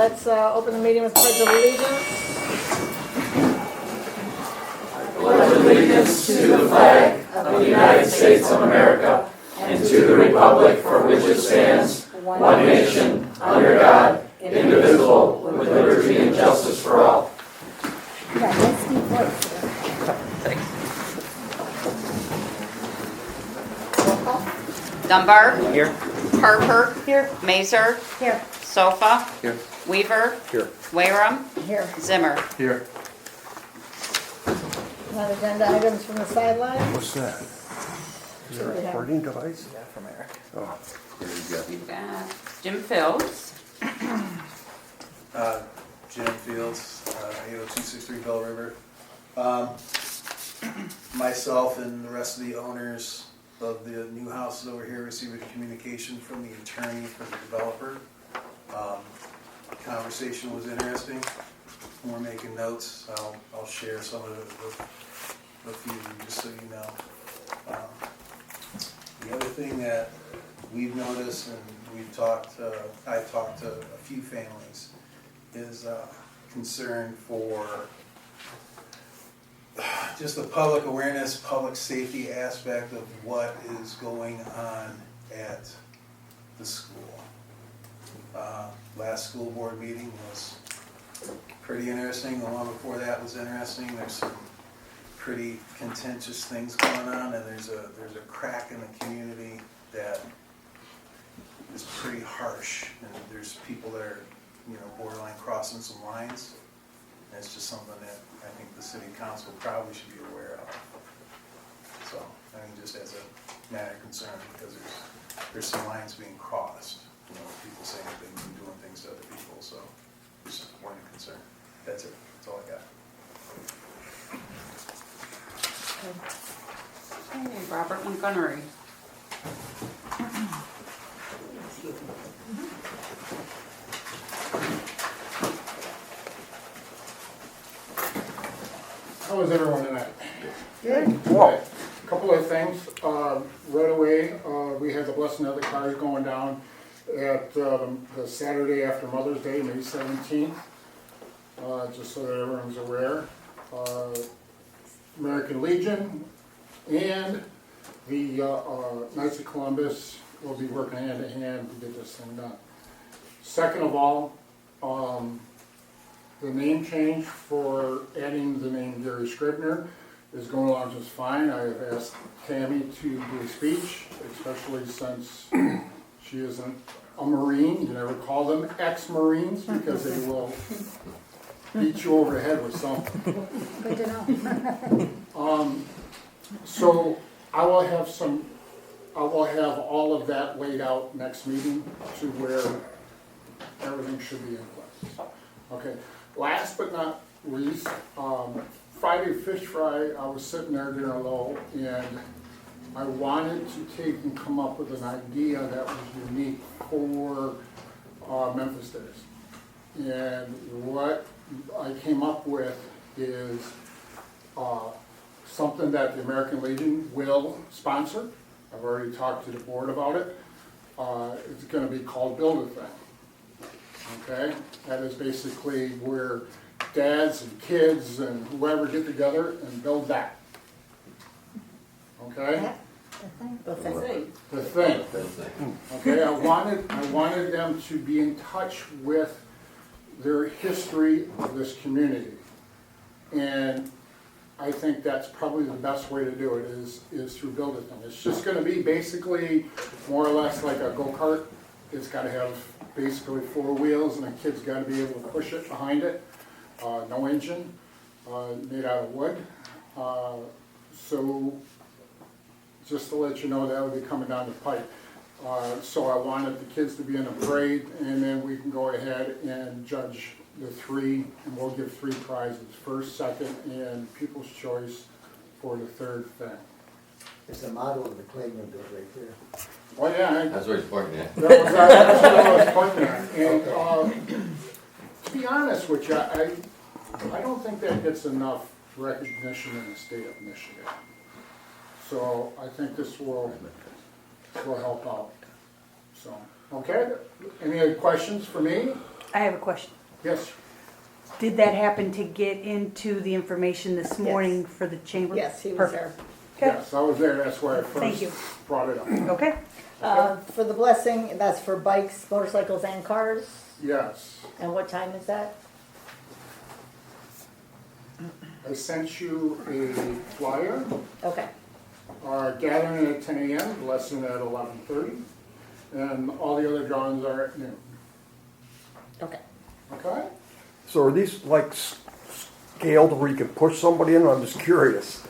let's open the meeting with Pledge of Allegiance. Pledge allegiance to the flag of the United States of America and to the republic for which it stands, one nation, under God, indivisible, with liberty and justice for all. Yeah, nice deep voice. Roll call. Dunbar. Here. Harper. Here. Mazer. Here. Sofa. Here. Weaver. Here. Wareham. Here. Zimmer. Here. Non-agenda items from the sideline. What's that? Is it a recording device? Yeah, from Eric. Oh, there you go. We've got Jim Fields. Jim Fields, 80263 Bell River. Myself and the rest of the owners of the new houses over here received a communication from the attorney for the developer. Conversation was interesting. We're making notes. I'll share some of it with you just so you know. The other thing that we've noticed and I've talked to a few families is concern for just the public awareness, public safety aspect of what is going on at the school. Last school board meeting was pretty interesting. The one before that was interesting. There's some pretty contentious things going on, and there's a crack in the community that is pretty harsh, and there's people that are, borderline crossing some lines. And it's just something that I think the city council probably should be aware of. So, just as a matter of concern, because there's some lines being crossed. People saying things and doing things to other people. So, just a point of concern. That's it. That's all I got. Okay, Robert Montgomery. How was everyone tonight? Good. Well, a couple of things. Right away, we had the blessing of the cars going down at the Saturday after Mother's Day, May 17th, just so that everyone's aware. American Legion and the Knights of Columbus will be working hand in hand to get this thing done. Second of all, the name change for adding the name Gary Scribner is going along just fine. I have asked Tammy to do a speech, especially since she isn't a Marine. You never call them ex-Marines because they will beat you over the head with something. Good to know. So I will have all of that laid out next meeting to where everything should be in place. Okay. Last but not least, Friday fish fry, I was sitting there during a lull, and I wanted to take and come up with an idea that was unique for Memphis Days. And what I came up with is something that the American Legion will sponsor. I've already talked to the board about it. It's going to be called Build a Thing. Okay, that is basically where dads and kids and whoever get together and build that. Okay? The thing. The thing. Okay, I wanted them to be in touch with their history of this community. And I think that's probably the best way to do it is through Build a Thing. It's just going to be basically more or less like a go-kart. It's got to have basically 4 wheels, and the kid's got to be able to push it behind it. No engine, made out of wood. So just to let you know, that would be coming down the pipe. So I wanted the kids to be in a parade, and then we can go ahead and judge the 3, and we'll give 3 prizes, first, second, and People's Choice for the 3rd thing. It's the model of the Claymore bill right there. Well, yeah, That's where he's pointing at. that's what I was pointing at. And to be honest with you, I don't think that gets enough recognition in the state of Michigan. So I think this will help out. So, okay, any other questions for me? I have a question. Yes, Did that happen to get into the information this morning for the chamber? Yes, he was Perfect. there. Okay, yes, I was there, that's why I Thank you. first brought it up. okay. For the blessing, that's for bikes, motorcycles, and cars. Yes, And what time is that? I sent you a flyer, Okay. gathering at 10 a.m., lesson at 11:30, and all the other drawings are at noon, Okay. okay? So are these like scaled where you can push somebody in? I'm just curious.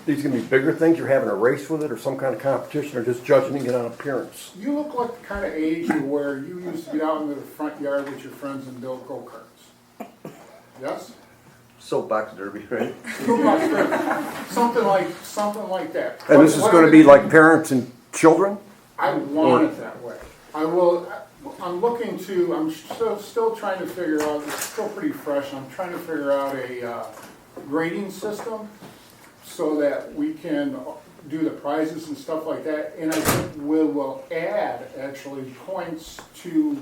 These gonna be bigger things? You're having a race with it or some kind of competition or just judging it on appearance? You look like the kind of age where you used to get out into the front yard with your friends and build go-karts. Yes? Soapbox derby, right? Something like that. And this is gonna be like parents and children? I want it that way. I'm looking to, I'm still trying to figure out, it's still pretty fresh, I'm trying to figure out a grading system so that we can do the prizes and stuff like that. And I think we will add actually points to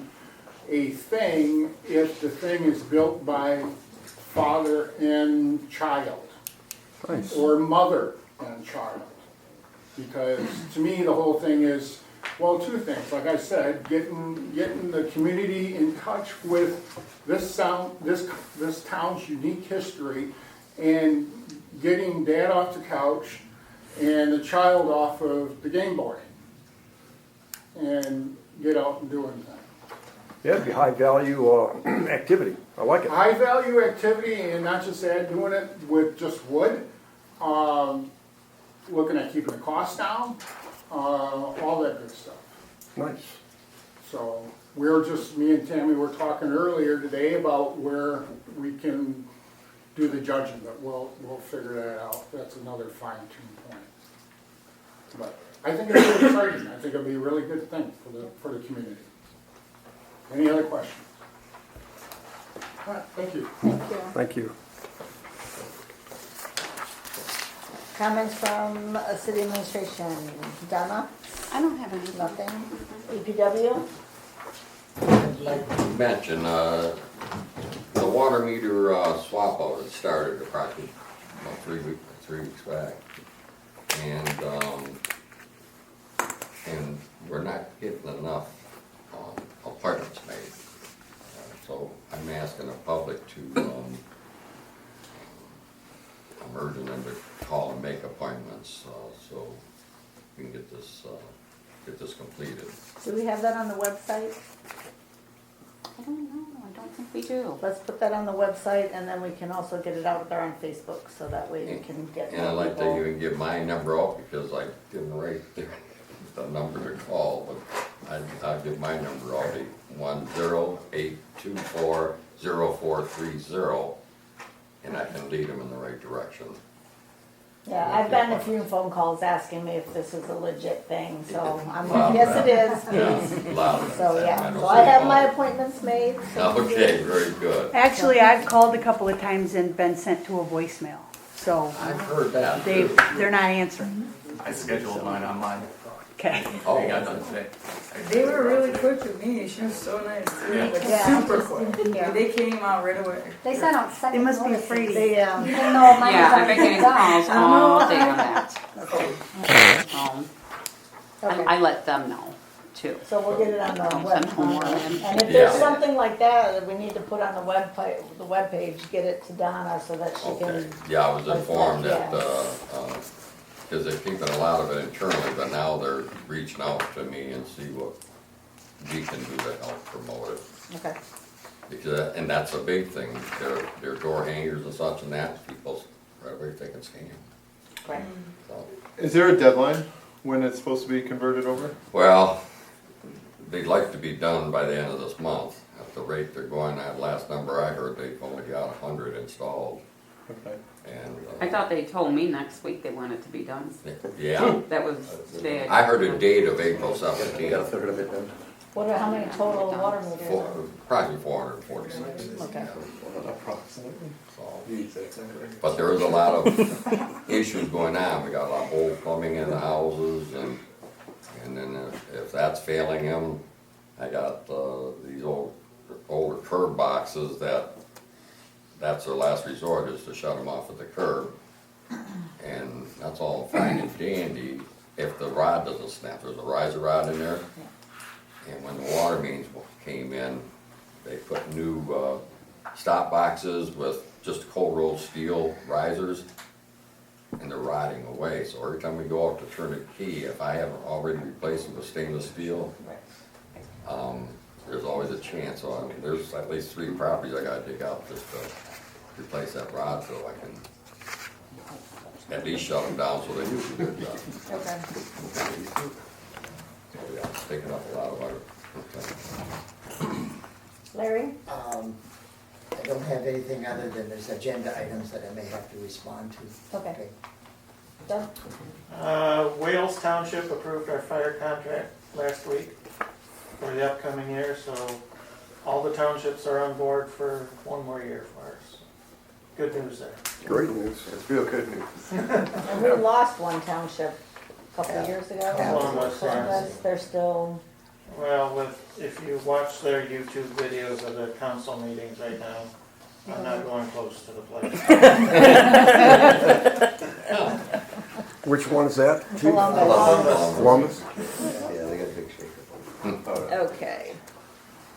a thing if the thing is built by father and child. Nice. Or mother and child. Because to me, the whole thing is, well, two things, like I said, getting the community in touch with this town's unique history, and getting dad off the couch and the child off of the Game Boy, and get out and doing things. Yeah, it'd be high value activity. I like it. High value activity, and not just that, doing it with just wood, looking at keeping the costs down, all that good stuff. Nice. So me and Tammy were talking earlier today about where we can do the judging, but we'll figure that out. That's another fine-tuned point. But I think it'll be exciting. I think it'll be a really good thing for the community. Any other questions? All right, thank you. Thank you. Thank you. Comments from city administration. Donna? I don't have any. Nothing. EPW? I'd like to Mention, the water meter swap out had started approximately about 3 weeks back. And we're not getting enough appointments made. So I'm asking the public to, I'm urging them to call and make appointments, so we can get this completed. Do we have that on the website? I don't know, I don't think we do. Let's put that on the website, and then we can also get it out there on Facebook, so that way we can get And I'd more like to people. even give my number out, because I didn't write the number to call, but I'll give my number out, 108240430, and I can lead them in the right direction. Yeah, I've gotten a few phone calls asking me if this is a legit thing, so I'm like, yes it is, please. Loud. So, yeah, so I have my appointments made. so- Okay, very good. Actually, I've called a couple of times and been sent to a voicemail, so I've heard that. they're not answering. I scheduled mine online. Okay. Oh, I got done today. They were really quick with me. She was so nice. Yeah. Like Yeah. super quick. Yeah. They came out right away. They sent out second They must be notices. afraid of They, Even though mine Yeah, was I've been already getting done. calls all day on that. Okay. I let them know too. So we'll get it on the I'll web. send homework in. And if there's Yeah. something like that we need to put on the webpage, get it to Donna so that she Okay, can. yeah, I was informed that, Yeah. because they're keeping a lot of it internally, but now they're reaching out to me and see what we can do to help promote it. Okay. Because, and that's a big thing, their door hangers and such and that, people right away think it's scam. Great. So, Is there a deadline when it's supposed to be converted over? well, they'd like to be done by the end of this month. At the rate they're going, that last number I heard, they've only got 100 installed. Okay. And, I thought they told me next week they wanted to be done. yeah, That was today. I heard a date of April 17th. third of it then. How many total water meters? Approximately 446. Okay. Approximately. So, but there is a lot of issues going on. We got a lot of old plumbing in the houses, and then if that's failing them, I got these older curb curb boxes that's their last resort, is to shut them off at the curb. And that's all fine and dandy if the rod doesn't snap. There's a riser rod in there. And when the water mains came in, they put new stop boxes with just cold rolled steel risers, and they're rotting away. So every time we go out to turn a key, if I haven't already replaced them with stainless steel, there's always a chance. So there's at least 3 properties I gotta dig out just to replace that rod so I can at least shut them down so they do their job. Okay. So yeah, it's taking up a lot of our. Larry? I don't have anything other than there's agenda items that I may have to respond to. Okay. Done? Wales Township approved our fire contract last week for the upcoming year, so all the townships are on board for 1 more year for us. Good news there. Great news. It's real good news. And we lost one township a couple of years ago. Columbus, yeah. Columbus, they're still, Well, if you watch their YouTube videos of the council meetings right now, I'm not going close to the place. Which one is that? Chief? Columbus. Columbus? Yeah, they got a big shaker. Okay.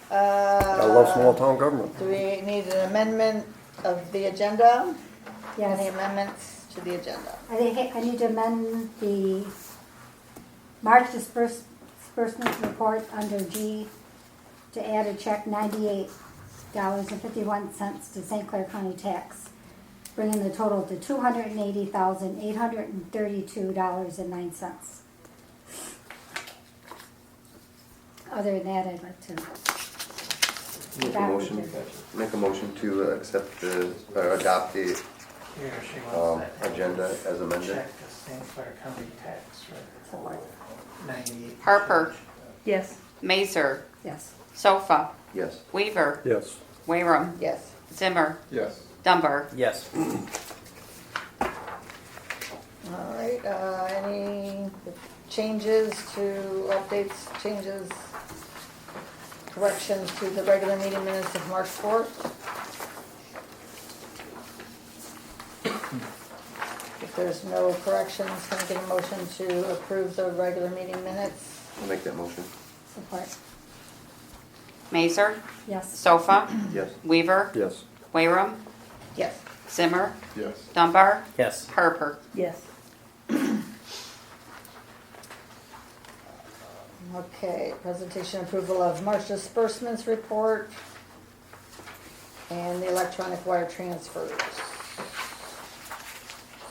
I love small town government. Do we need an amendment of the agenda? Yes. Any amendments to the agenda? I need to amend the March disbursement report under G to add a check $98.51 to St. Clair County Tax, bringing the total to $280,832.09. Other than that, I'd like to. Make a motion to accept or adopt the Here, she wants that. agenda as amended. Check the St. Clair County tax for 98. Harper, Yes. Mazer, Yes. Sofa, Yes. Weaver, Yes. Wayram, Yes. Zimmer, Yes. Dunbar. Yes. All right, any changes to, updates, changes, corrections to the regular meeting minutes of March 4th? If there's no corrections, can I get a motion to approve the regular meeting minutes? I'll make that motion. Support. Mazer, Yes. Sofa, Yes. Weaver, Yes. Wayram, Yes. Zimmer, Yes. Dunbar, Yes. Harper. Yes. Okay, presentation approval of March disbursements report and the electronic wire transfers.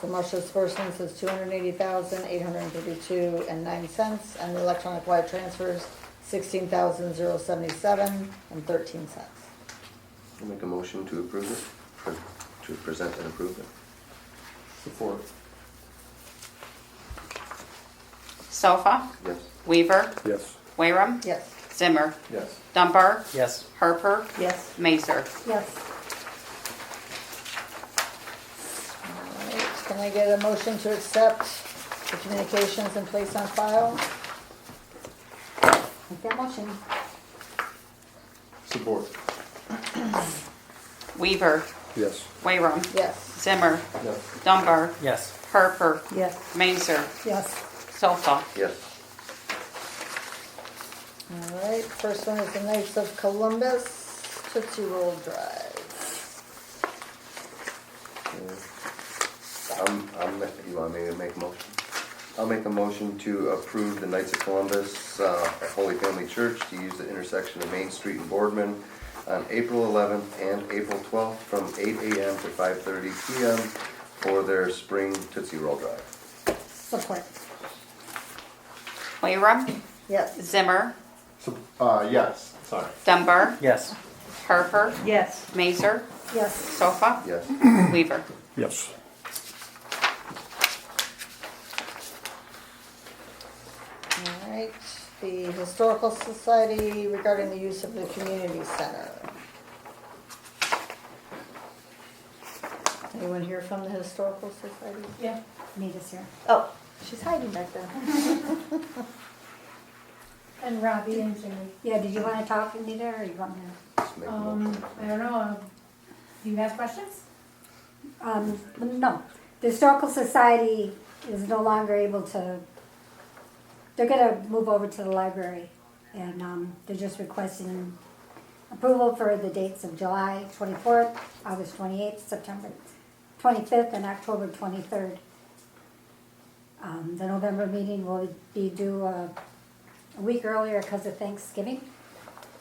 So March disbursements is $280,832.09, and the electronic wire transfers $16,077.13. I'll make a motion to approve it, to present and approve it. Support. Sofa, Yes. Weaver, Yes. Wayram, Yes. Zimmer, Yes. Dunbar, Yes. Harper, Yes. Mazer. Yes. All right, can I get a motion to accept the communications and place on file? Make that motion. Support. Weaver, Yes. Wayram, Yes. Zimmer, Yes. Dunbar, Yes. Harper, Yes. Mazer, Yes. Sofa. Yes. All right, first one is the Knights of Columbus, Tootsie Roll Drive. You want me to make a motion? I'll make a motion to approve the Knights of Columbus Holy Family Church to use the intersection of Main Street and Boardman on April 11th and April 12th from 8 a.m. to 5:30 p.m. for their spring Tootsie Roll Drive. Support. Wayram, Yes. Zimmer, Yes, sorry. Dunbar, Yes. Harper, Yes. Mazer, Yes. Sofa, Yes. Weaver. Yes. All right, the Historical Society regarding the use of the community center. Anyone here from the Historical Society? Yeah. Nita's here. Oh, she's hiding back there. And Robbie and Jimmy. Yeah, did you want to talk, Anita, or you want me to? just make a motion. I don't know, do you have questions? No, the Historical Society is no longer able to, they're gonna move over to the library. And, they're just requesting approval for the dates of July 24th, August 28th, September 25th, and October 23rd. The November meeting will be due a week earlier because of Thanksgiving.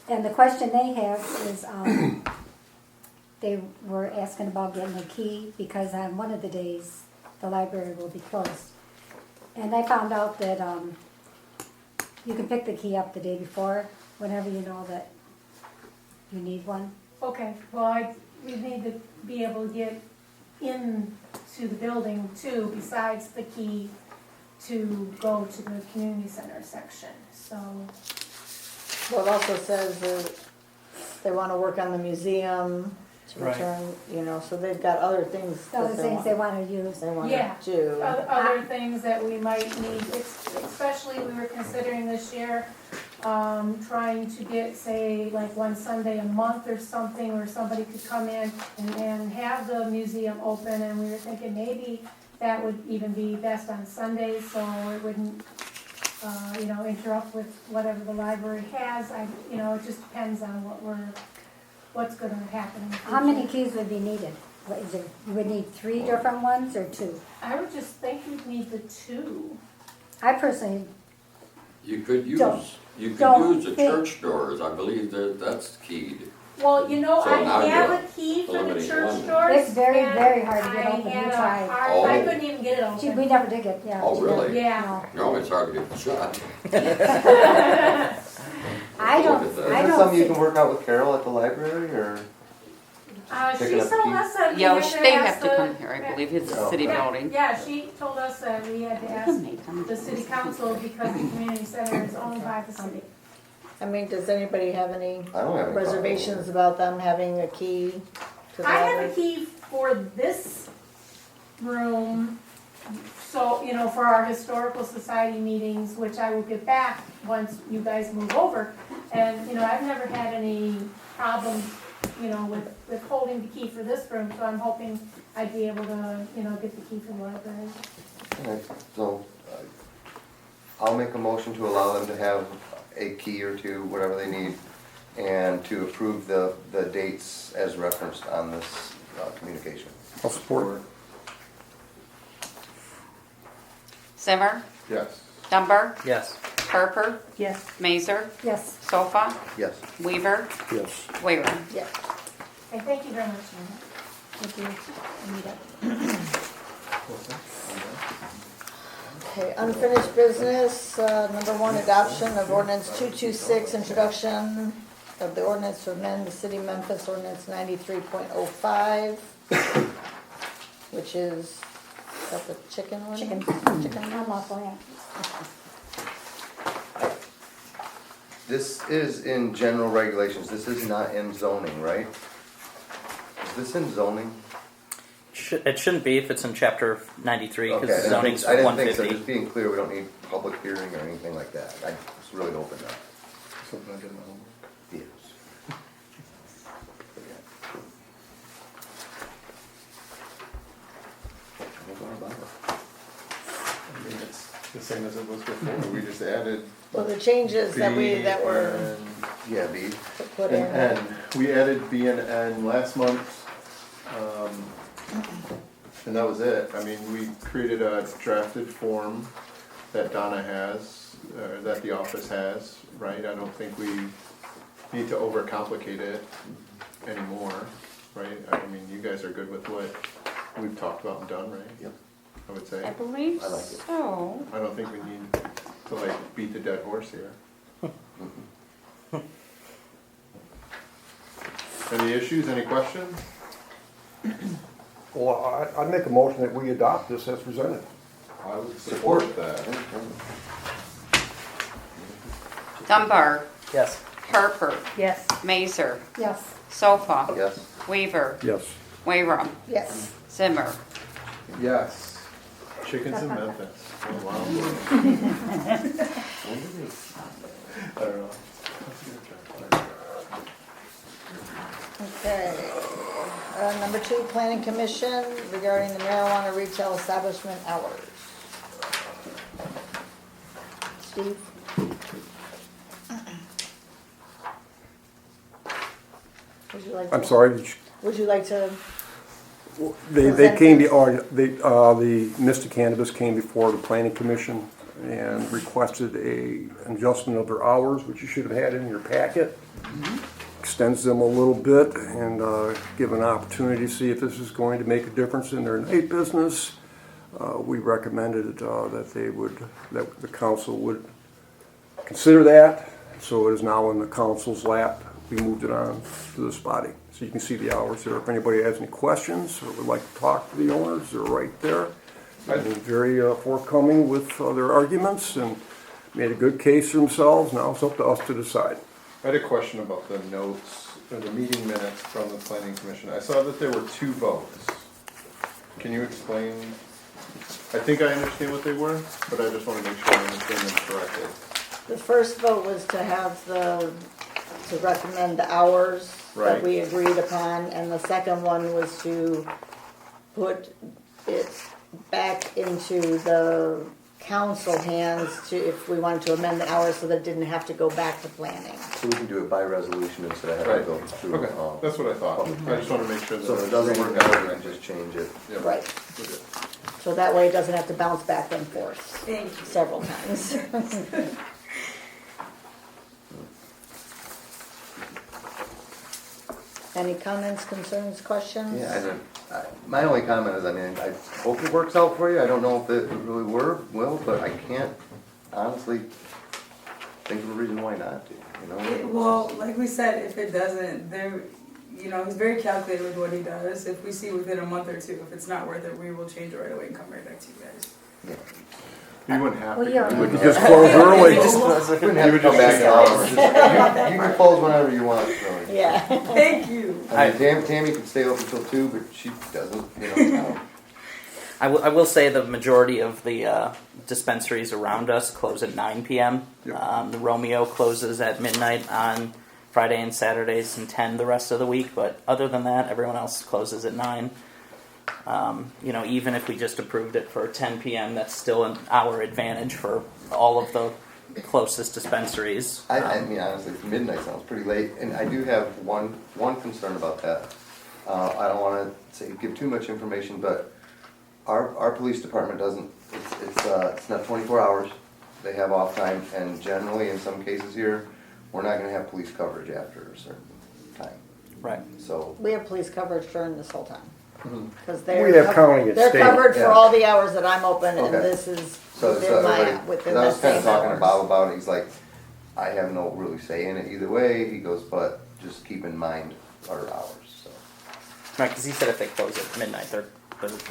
And the question they have is, they were asking about getting a key because on one of the days, the library will be closed. And I found out that you can pick the key up the day before, whenever you know that you need one. Okay, well, we need to be able to get into the building too, besides the key to go to the community center section, so. Well, it also says that they wanna work on the museum to Right. return, you know, so they've got other things Other that things they wanna use. they wanna Yeah. do. Other things that we might need, especially we were considering this year, trying to get, say, like one Sunday a month or something, where somebody could come in and have the museum open, and we were thinking maybe that would even be best on Sundays, so it wouldn't, interrupt with whatever the library has. It just depends on what's gonna happen in the How many future. keys would be needed? What is it, you would need 3 different ones or 2? I would just think you'd need the 2. I personally, You could use, Don't- you could don't use the think- church doors, I believe that's keyed. Well, So I now have you're a key for the eliminating church one. doors. It's very, and very hard to get I open. We had a tried. hard- I Oh. couldn't even get it we open. never did get, yeah. Oh, really? Yeah. No, it's hard to get shut. I don't, Look at that. I Is it don't something you think, can work out with Carol at the library, or? She Picking up told keys? us that we Yeah, had to they ask have to the- come here, I believe, it's the city building. Yeah, she told us that we had to ask the city council because the community center is owned by the city. I mean, does anybody have any I don't have any problem. reservations about them having a key to the I have library? a key for this room, so, for our historical society meetings, which I will get back once you guys move over. And, I've never had any problems, with holding the key for this room, so I'm hoping I'd be able to, get the key for the library. Alright, so, I'll make a motion to allow them to have a key or 2, whatever they need, and to approve the dates as referenced on this communication. I'll support it. Zimmer, Yes. Dunbar, Yes. Harper, Yes. Mazer, yes. Sofa, Yes. Weaver, Yes. Waver. Yeah. Okay, thank you very much. Thank you. Anita. Okay, unfinished business, number 1, adoption of ordinance 226, introduction of the ordinance to amend the city of Memphis ordinance 93.05, which is that the chicken one? Chicken. Chicken. I'm awful, yeah. This is in general regulations, this is not in zoning, right? Is this in zoning? It shouldn't be if it's in chapter 93, Okay, because zoning's I didn't think so, 150. just being clear, we don't need public hearing or anything like that, I just really open that. Something I didn't know. Yes. I mean, it's the same as it was before, we just added Well, the changes that B were and- Yeah, B. put in. and N. We added B and N last month, and that was it. I mean, we created a drafted form that Donna has, or that the office has, right? I don't think we need to overcomplicate it anymore, right? I mean, you guys are good with what we've talked about and done, right? Yep. I would say. I believe I like it. so. I don't think we need to like beat the dead horse here. Any issues, any questions? Well, I'd make a motion that we adopt this as presented. I would support that. Dunbar, Yes. Harper, Yes. Mazer, Yes. Sofa, Yes. Weaver, Yes. Waver, Yes. Zimmer. Yes. Chickens in Memphis. Oh, wow. I don't know. Okay. Number 2, planning commission regarding the marijuana retail establishment hours. Steve? Would you like to? I'm sorry, Would you like to? they came, the Mystic Cannabis came before the planning commission and requested an adjustment of their hours, which you should have had in your packet. Extends them a little bit and give an opportunity to see if this is going to make a difference in their night business. We recommended that the council would consider that, so it is now in the council's lap. We moved it on to this body, so you can see the hours there. If anybody has any questions or would like to talk to the owners, they're right there. They've been very forthcoming with their arguments and made a good case for themselves. Now it's up to us to decide. I had a question about the notes, or the meeting minutes from the planning commission. I saw that there were 2 votes. Can you explain? I think I understand what they were, but I just want to make sure I understand them correctly. The first vote was to recommend the hours that Right. we agreed upon, and the second one was to put it back into the council hands if we wanted to amend the hours so that it didn't have to go back to planning. So we can do it by resolution instead of having to go through. Okay, that's what I thought. I just want to make sure that. So if it doesn't work out, we can just change it. Yep. Right. Okay. So that way it doesn't have to bounce back and forth Thank you. several times. Any comments, concerns, questions? Yeah, my only comment is, I hope it works out for you. I don't know if it really will, but I can't honestly think of a reason why not to, you know? Well, like we said, if it doesn't, he's very calculated with what he does. If we see within a month or 2, if it's not worth it, we will change it right away and come right back to you guys. Yeah. You wouldn't have Well, to. yeah. We could just close early. You wouldn't have to come back hours. You can close whenever you want, really. Yeah. Thank you. I mean, Tammy can stay open until 2, but she doesn't, you know. I will say the majority of the dispensaries around us close at 9 p.m. The Romeo closes at midnight on Friday and Saturdays and 10 the rest of the week. But other than that, everyone else closes at 9. Even if we just approved it for 10 p.m., that's still an hour advantage for all of the closest dispensaries. I mean, honestly, midnight sounds pretty late, and I do have one concern about that. I don't want to give too much information, but our police department doesn't. It's not 24 hours. They have off time, and generally, in some cases here, we're not going to have police coverage after a certain time. Right. So We have police coverage during this whole time. Because We have county and they're state. covered for Yeah. all the hours that I'm open, and Okay. this is So within everybody, within I the was kind of same talking to hours. Bob about it. He's like, I have no really say in it either way. He goes, but just keep in mind our hours. So Right, because he said if they close at midnight, they're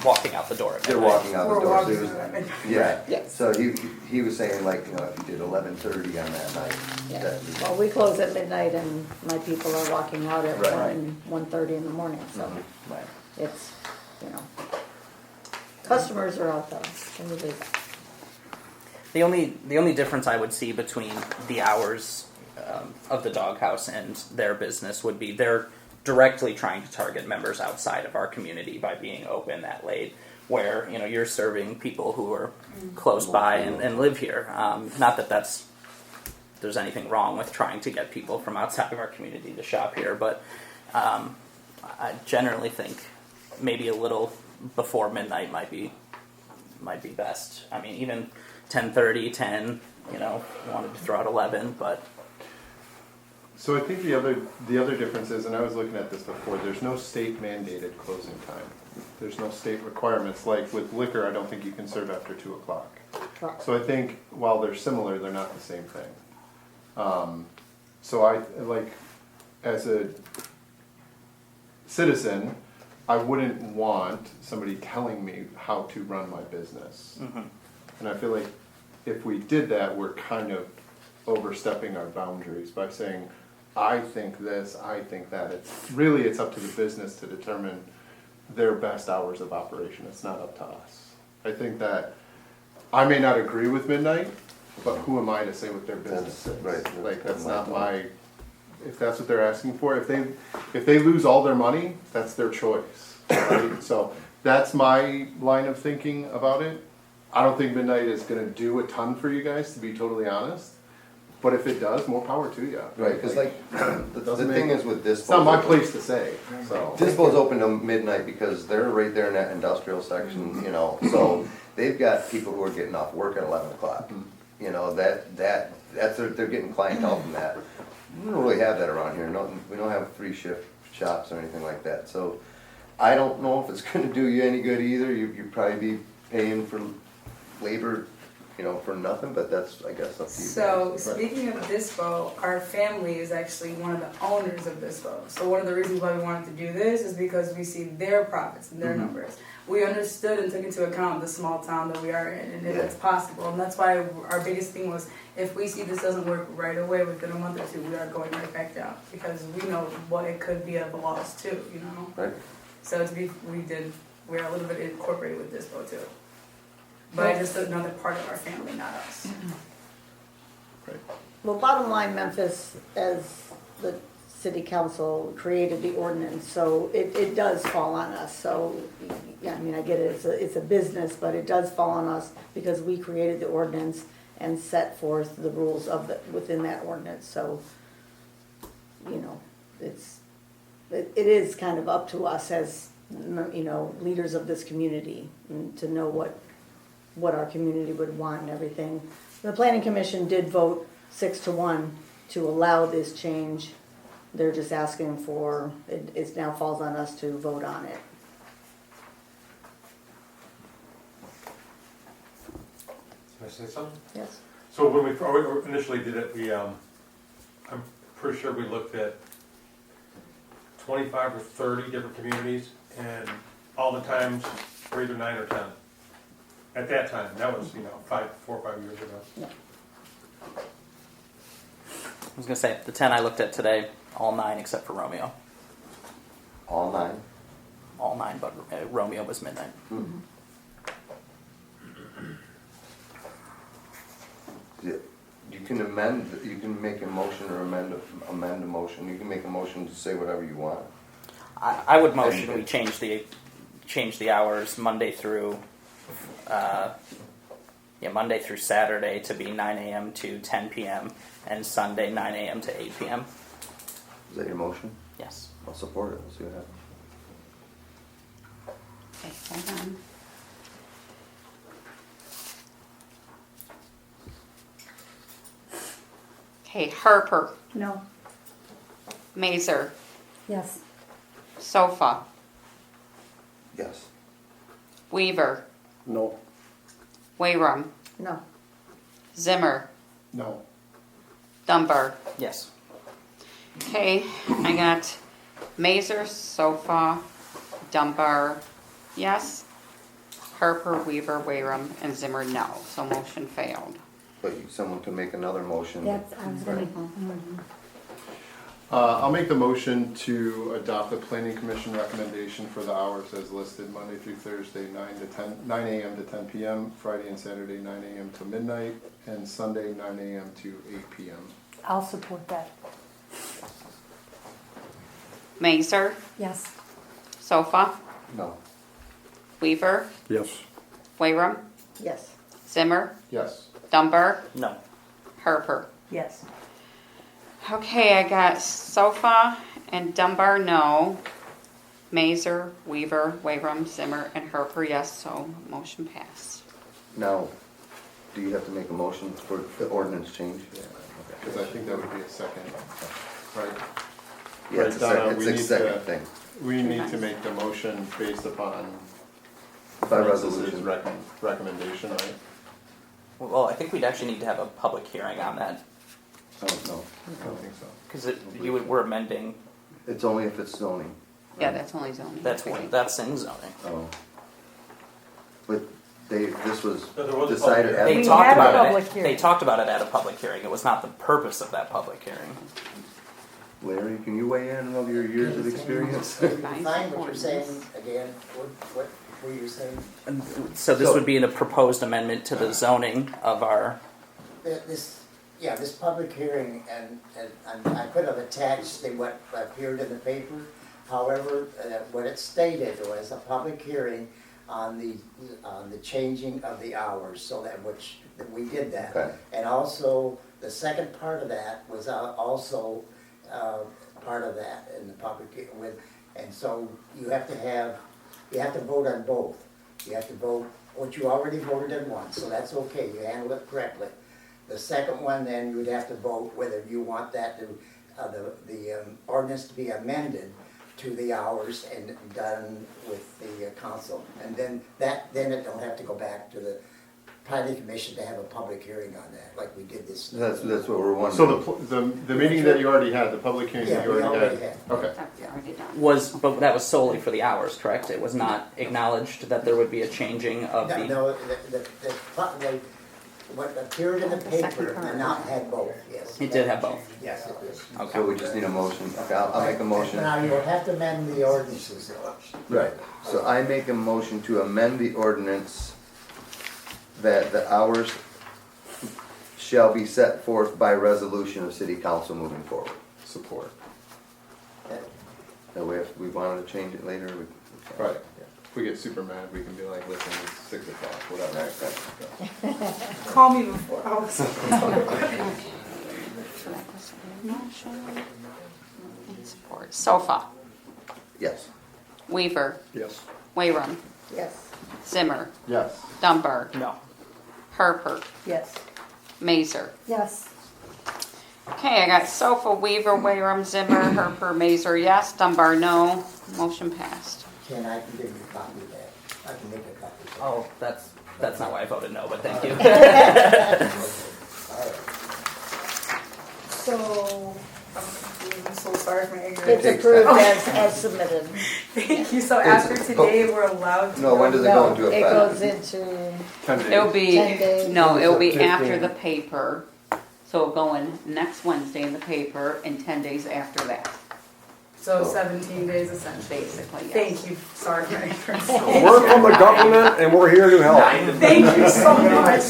walking out the door at they're midnight. walking out the We're door. walking So out. yeah. Yes. So he was saying like, if you did 11:30 on that night. Yeah. that'd be- Well, we close at midnight, and my people are walking out at Right. 1:30 in the morning, so Right. it's, customers are out though. Can you believe that? The only difference I would see between the hours of the doghouse and their business would be they're directly trying to target members outside of our community by being open that late, where you're serving people who are close by and live here. Not that there's anything wrong with trying to get people from outside of our community to shop here, but I generally think maybe a little before midnight might be best. I mean, even 10:30, 10. Wanted to throw out 11, but. So I think the other difference is, and I was looking at this before, there's no state mandated closing time. There's no state requirements. Like with liquor, I don't think you can serve after 2 o'clock. Correct. So I think while they're similar, they're not the same thing. So I like, as a citizen, I wouldn't want somebody telling me how to run my business. Mm-hmm. And I feel like if we did that, we're kind of overstepping our boundaries by saying, I think this, I think that. It's up to the business to determine their best hours of operation. It's not up to us. I think that I may not agree with midnight, but who am I to say what their business is? Right. Like, that's not my if that's what they're asking for. If they lose all their money, that's their choice. Right? So that's my line of thinking about it. I don't think midnight is gonna do a ton for you guys, to be totally honest. But if it does, more power to you. Right, cause like, the thing is with this. It's not my place to say, so. Dispo's open till midnight because they're right there in that industrial section, you know, so they've got people who are getting off work at 11 o'clock. You know, they're getting clientele from that. We don't really have that around here, we don't have 3-shift shops or anything like that, so I don't know if it's gonna do you any good either. You'd probably be paying for labor, you know, for nothing, but that's, I guess, up to you So, guys. speaking of Dispo, our family is actually one of the owners of Dispo. So one of the reasons why we wanted to do this is because we see their profits and their numbers. We understood and took into account the small town that we are in and if it's possible. And that's why our biggest thing was, if we see this doesn't work right away within a month or two, we are going right back down. Because we know what it could be at a loss too, you know? Right. So we're a little bit incorporated with Dispo too. But just another part of our family, not us. Well, bottom line, Memphis, as the city council created the ordinance, so it does fall on us. So, yeah, I mean, I get it, it's a business, but it does fall on us because we created the ordinance and set forth the rules within that ordinance. So, you know, it is kind of up to us as, you know, leaders of this community to know what our community would want and everything. The planning commission did vote 6-1 to allow this change. They're just asking for, it now falls on us to vote on it. Can I say something? Yes. So when we initially did it, I'm pretty sure we looked at 25 or 30 different communities, and all the times were either 9 or 10. At that time, that was, 4 or 5 years ago. Yeah. I was gonna say, the 10 I looked at today, all 9 except for Romeo. All 9? All 9, but Romeo was midnight. Mm-hmm. You can make a motion or amend a motion. You can make a motion to say whatever you want. I would motion we change the hours Monday through Saturday to be 9 a.m. to 10 p.m. and Sunday 9 a.m. to 8 p.m. Is that your motion? Yes. I'll support it. We'll see what happens. Okay, hold on. Okay, Harper, No. Mazer, Yes. Sofa, Yes. Weaver, No. Wayrum, No. Zimmer, No. Dunbar. Yes. Okay, I got Mazer, Sofa, Dunbar, yes. Harper, Weaver, Wayrum, and Zimmer, no. So motion failed. But someone can make another motion. That's, I was gonna, I'll make the motion to adopt the planning commission recommendation for the hours as listed, Monday through Thursday, 9 a.m. to 10 p.m., Friday and Saturday, 9 a.m. to midnight, and Sunday, 9 a.m. to 8 p.m. I'll support that. Mazer, yes. Sofa, No. Weaver, Yes. Wayrum, Yes. Zimmer, Yes. Dunbar, No. Harper. Yes. Okay, I got Sofa and Dunbar, no. Mazer, Weaver, Wayrum, Zimmer, and Harper, yes. So motion passed. Now, do you have to make a motion for the ordinance change? Yeah, because I think that would be a second, right? Yeah, it's a Right, Donna, second, we it's a need second to- thing. We need to make the motion based upon By Francis's resolution. recommendation, right? Well, I think we'd actually need to have a public hearing on that I don't know. I don't think so. because we're amending. It's only if it's zoning. Yeah, that's only zoning. That's in zoning. Oh. But this was So there was a decided public at. They We talked had a about public it. hearing. They talked about it at a public hearing. It was not the purpose of that public hearing. Larry, can you weigh in on your years of experience? Define what you're saying again, what were you saying? So this would be in a proposed amendment to the zoning of our. This, Yeah, this public hearing, and I could have attached what appeared in the paper. However, what it stated was a public hearing on the changing of the hours, so that we did that. Okay. And also, the second part of that was also part of that in the public and so you have to vote on both. You have to vote what you already voted on once, so that's okay. You handled it correctly. The second one, then you would have to vote whether you want that to the ordinance to be amended to the hours and done with the council. And then it don't have to go back to the planning commission to have a public hearing on that, like we did this. That's what we're wondering. So the meeting that you already had, the public hearing that you we already already had? had. Okay. That's already done. But that was solely for the hours, correct? It was not acknowledged that there would be a changing of the. No, what appeared in the paper did not have both, yes. It did have both. Yes, it did. Okay. So we just need a motion. Okay, I'll make a motion. Now, you'll have to amend the ordinances. Right. So I make a motion to amend the ordinance that the hours shall be set forth by resolution of city council moving forward. Support. That way if we wanted to change it later, we can. Right. If we get super mad, we can be like, listen, it's 6 o'clock, whatever. Call me before hours. So that was motion and support. Sofa, Yes. Weaver, Yes. Wayrum, Yes. Zimmer, Yes. Dunbar, No. Harper, Yes. Mazer. Yes. Okay, I got Sofa, Weaver, Wayrum, Zimmer, Harper, Mazer, yes. Dunbar, no. Motion passed. Can I give you a copy of that? I can make a copy of that. Oh, that's not why I voted no, but thank you. All right. So, I'm so sorry for my ignorance. It's approved as submitted. Thank you. So after today, we're allowed to. No, when does it go into It effect? goes into, 10 days. It'll be, 10 days. no, it'll be 15. after the paper. So it'll go in next Wednesday in the paper and 10 days after that, So 17 days essentially. basically, yes. Thank you. Sorry for my ignorance. We're from the government and we're here to help. Thank you so much.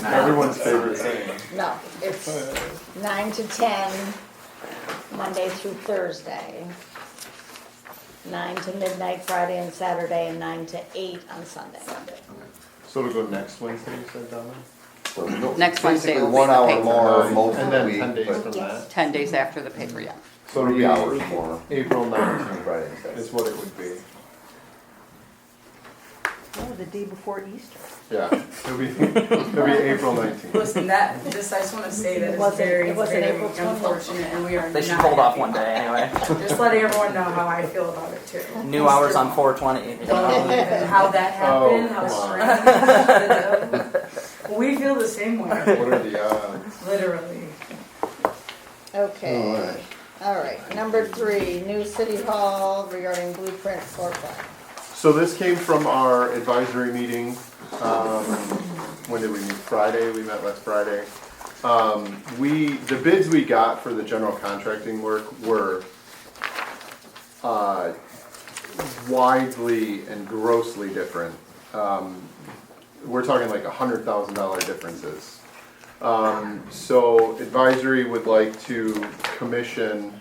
Everyone's favorite saying. no, it's 9 to 10, Monday through Thursday. 9 to midnight Friday and Saturday, and 9 to 8 on Sunday. So it'll go next Wednesday, you said, Donna? So no- Next Wednesday basically will be 1 the hour paper. more most of And the then week, 10 days but from that? 10 days after the paper, yeah. So it'll 3 be hours more. April 19th Friday and Saturday. is what it would be. Oh, the day before Easter. Yeah, it'll be April 19th. Listen, I just want to say that It it's wasn't- very, it wasn't very April 20th. unfortunate, and we are They should not hold off happy one about day that. anyway. Just letting everyone know how I feel about it too. New hours on 420. And how that happened, Oh, how come on. strange. We feel the same way, What are the odds? literally. Okay, Alright. all right. Number 3, new city hall regarding blueprint floor plan. So this came from our advisory meeting. When did we meet? Friday, we met last Friday. The bids we got for the general contracting work were widely and grossly different. We're talking like $100,000 differences. So advisory would like to commission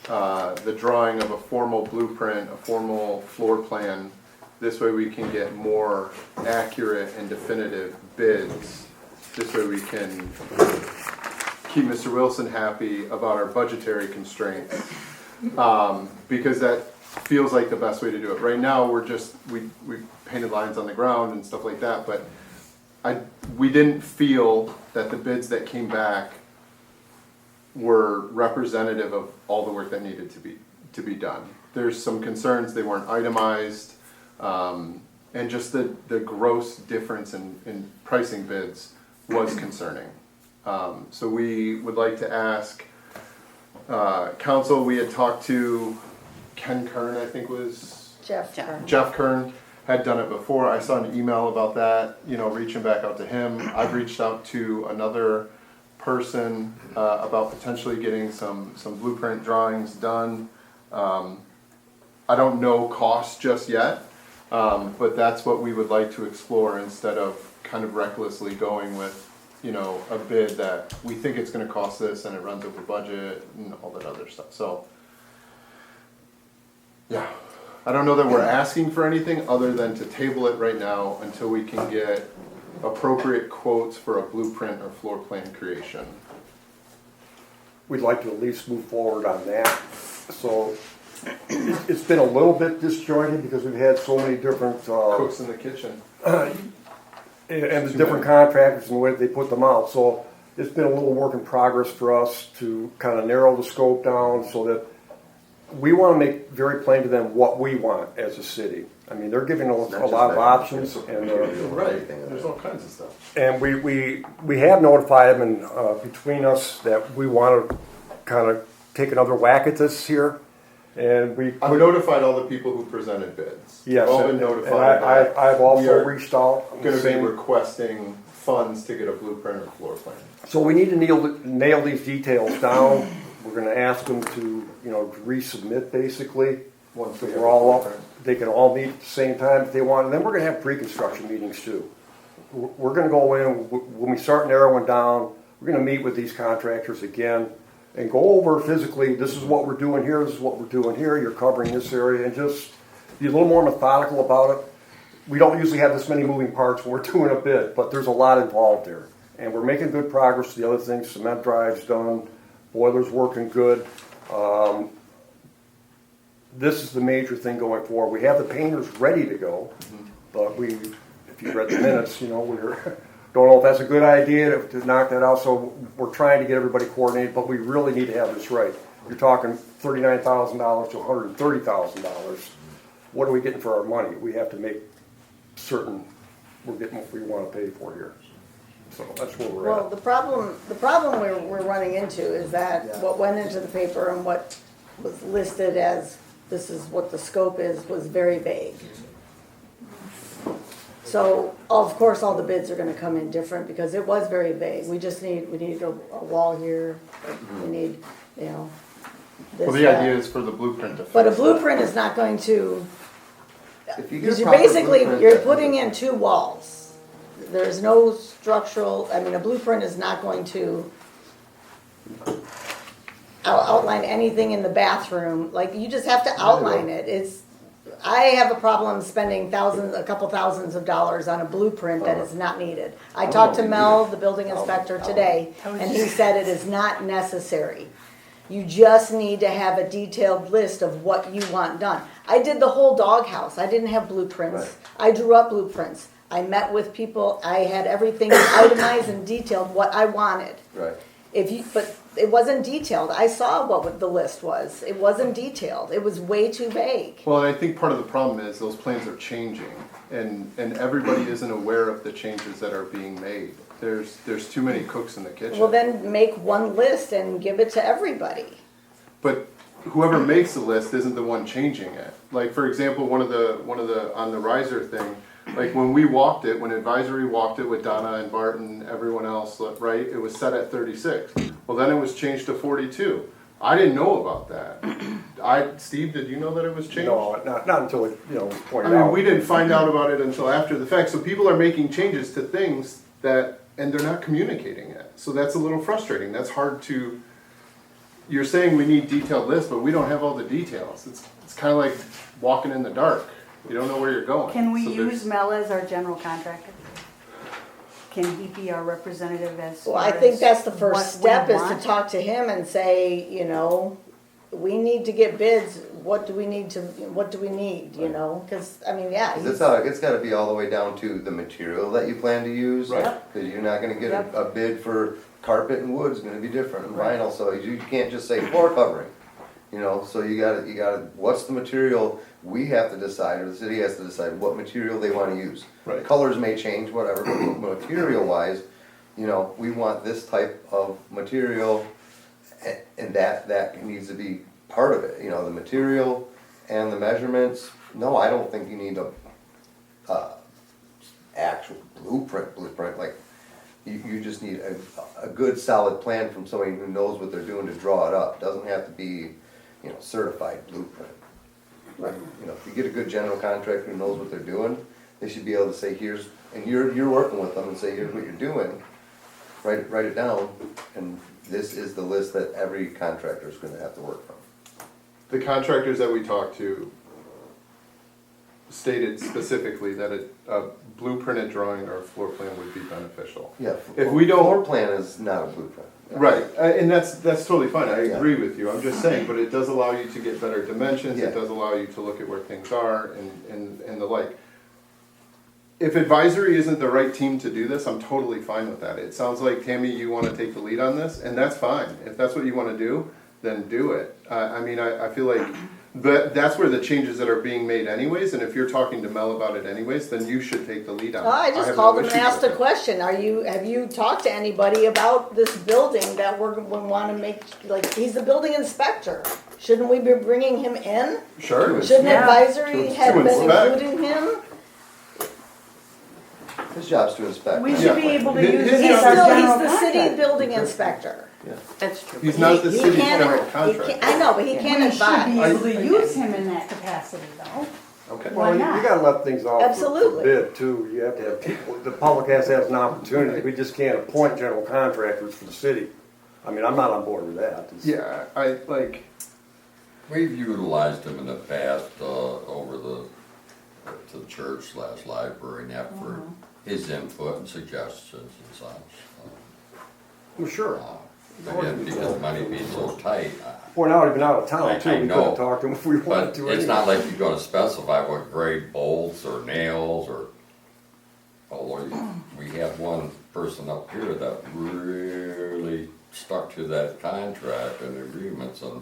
the drawing of a formal blueprint, a formal floor plan. This way we can get more accurate and definitive bids. This way we can keep Mr. Wilson happy about our budgetary constraints. Because that feels like the best way to do it. Right now, we painted lines on the ground and stuff like that, but we didn't feel that the bids that came back were representative of all the work that needed to be done. There's some concerns, they weren't itemized, and just the gross difference in pricing bids was concerning. So we would like to ask council, we had talked to Ken Kern, I think was Jeff Kern, had done it before. I saw an email about that, reaching back out to him. I've reached out to another person about potentially getting some blueprint drawings done. I don't know cost just yet, but that's what we would like to explore instead of kind of recklessly going with you know, a bid that we think it's gonna cost this and it runs over budget and all that other stuff, so. Yeah, I don't know that we're asking for anything other than to table it right now until we can get appropriate quotes for a blueprint or floor plan creation. We'd like to at least move forward on that. So it's been a little bit disjointed because we've had so many different, Cooks in the kitchen. and the different contractors and the way they put them out. So it's been a little work in progress for us to kind of narrow the scope down so that we want to make very plain to them what we want as a city. I mean, they're giving us a lot of options, and Right, there's all kinds of stuff. and we have notified them, and between us, that we want to kind of take another whack at this here, and we. I've notified all the people who presented bids. Yes, They've all been and notified. that I've we also are reached out. Gonna be requesting funds to get a blueprint or floor plan. So we need to nail these details down. We're going to ask them to, resubmit basically. Once we We're all up. They can all meet at the same time if they want, and then we're going to have pre-construction meetings too. We're going to go in when we start narrowing down. We're going to meet with these contractors again and go over physically. This is what we're doing here. This is what we're doing here. You're covering this area, and just be a little more methodical about it. We don't usually have this many moving parts when we're doing a bid, but there's a lot involved there, and we're making good progress. The other things, cement drive's done. Boiler's working good. This is the major thing going forward. We have the painters ready to go, but if you read the minutes, we don't know if that's a good idea to knock that out. So we're trying to get everybody coordinated, but we really need to have this right. You're talking $39,000 to $130,000. What are we getting for our money? We have to make certain we're getting what we want to pay for here. So that's where we're Well, at. the problem we're running into is that what went into the paper and what was listed as this is what the scope is was very vague. So of course all the bids are going to come in different because it was very vague. We need a wall here. We need this, Well, the idea is for the blueprint to. But a fix blueprint is not going to. If you get Because a you're proper basically blueprint, you're that- putting in two walls. There's no structural. I mean, a blueprint is not going to outline anything in the bathroom. Like you just have to outline it. I have a problem spending a couple thousands of dollars on a blueprint that is not needed. I talked to Mel, the building inspector, today, and he said it is not necessary. You just need to have a detailed list of what you want done. I did the whole doghouse. I didn't have blueprints. Right. I drew up blueprints. I met with people. I had everything itemized and detailed what I wanted. Right. But it wasn't detailed. I saw what the list was. It wasn't detailed. It was way too vague. Well, and I think part of the problem is those plans are changing, and everybody isn't aware of the changes that are being made. There's too many cooks in the kitchen. Well, then make one list and give it to everybody. But whoever makes the list isn't the one changing it. Like, for example, one of the on the riser thing, like when advisory walked it with Donna and Bart and everyone else, right, it was set at 36. Well, then it was changed to 42. I didn't know about that. Steve, did you know that it was changed? No, not until it was I pointed mean, out. we didn't find out about it until after the fact. So people are making changes to things and they're not communicating it. So that's a little frustrating. That's hard to. You're saying we need detailed lists, but we don't have all the details. It's kind of like walking in the dark. You don't know where you're going. Can we So use Mel as our general contractor? Can he be our representative as Well, far I think as that's the what first we step is to want? talk to him and say, we need to get bids. What do we need? Because, I mean, yeah. 'Cause it's gotta be all the way down to the material that you plan to use. Right. Cause you're not gonna get Yep. a bid for carpet and wood's gonna be different, and vinyl, so you can't just say floor covering. So you gotta, what's the material we have to decide, or the city has to decide what material they wanna use. Right. Colors may change, whatever, but material wise, we want this type of material, and that needs to be part of it, the material and the measurements. No, I don't think you need a actual blueprint, like, you just need a good solid plan from somebody who knows what they're doing to draw it up. Doesn't have to be, certified blueprint. Right. If you get a good general contractor who knows what they're doing, they should be able to say, and you're working with them and say, here's what you're doing. write it down, and this is the list that every contractor is gonna have to work from. The contractors that we talked to stated specifically that a blueprinted drawing or a floor plan would be beneficial. Yeah, If we don't- floor plan is not a blueprint. Right, and that's totally fine, I Yeah. agree with you, I'm just saying, but it does allow you to get better dimensions, Yeah. it does allow you to look at where things are and the like. If advisory isn't the right team to do this, I'm totally fine with that. It sounds like, Tammy, you wanna take the lead on this, and that's fine. If that's what you wanna do, then do it. I mean, I feel like that's where the changes that are being made anyways, and if you're talking to Mel about it anyways, then you should take the lead on it. I just have called no him and issues asked with a it. question. Have you talked to anybody about this building that we want to make, like, he's the building inspector. Shouldn't we be bringing him in? Sure. Shouldn't Yeah. advisory have To been inspect. including him? His job's to inspect. We should be Yeah. able to His- use his him He's as our still, general he's the city contractor. building inspector. That's true. He's not the He city's can't- current he contractor. can't- I know, but he can't We should be advise. able to use him in that capacity though. Okay. Why Well, not? you gotta let things out for Absolutely. bid too. You have to have people, the public has to have an opportunity. We just can't appoint general contractors for the city. I mean, I'm not on board with that. It's- Yeah, I like, We've utilized him in the past, over to the church / library and that for his input and suggestions and such. Well, sure. Again, because money being so tight, Point out, even out of town too. I We know. couldn't talk to him if we wanted but to. it's anyway. not like you're gonna specify what grade bolts or nails or, although we had one person up here that really stuck to that contract and agreements and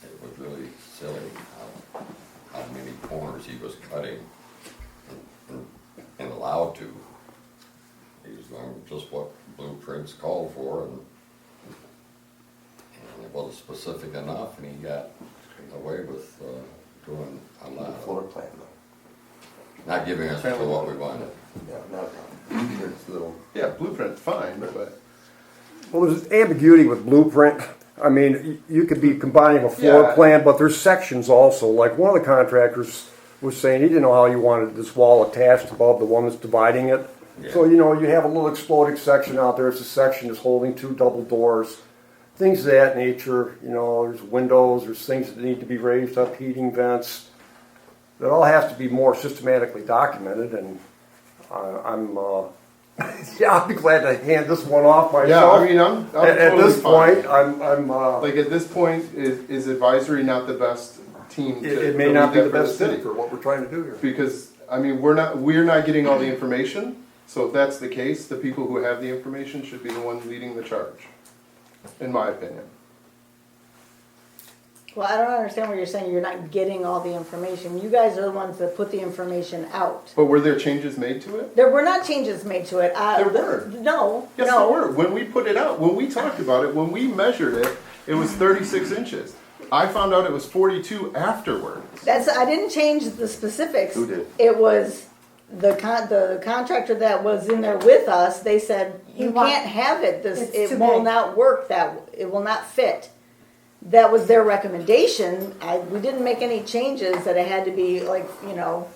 it was really silly how many corners he was cutting and allowed to. He was going with just what blueprints called for and it wasn't specific enough and he got away with doing a lot of, Floor plan though. not giving us what we wanted. Yeah, not a problem. It's a little. yeah, blueprint's fine, but Well, there's ambiguity with blueprint. I mean, you could be combining a floor Yeah. plan, but there's sections also. Like one of the contractors was saying he didn't know how you wanted this wall attached above the one that's dividing it. So, you know, you have a little exploding section out there. It's a section that's holding 2 double doors. Things of that nature. You know, there's windows, there's things that need to be raised up, heating vents. That all has to be more systematically documented, and I'm yeah, I'll be glad to hand this one off myself. yeah, I mean, I'm At totally this fine. point, I'm Like at this point, is advisory not the best team? it may to not lead be that the for best city? fit for what we're trying to do here. Because I mean, we're not getting all the information. So if that's the case, the people who have the information should be the ones leading the charge, in my opinion. Well, I don't understand what you're saying. You're not getting all the information. You guys are the ones that put the information out. But were there changes made to it? There were not changes made to it. There were. No, Yes, no. there were. When we put it out, when we talked about it, when we measured it, it was 36 inches. I found out it was 42 afterwards. I didn't change the specifics. Who did? It was the contractor that was in there with us. They said you can't have it. It's It too will big. not work. It will not fit. That was their recommendation. We didn't make any changes that it had to be like, you know,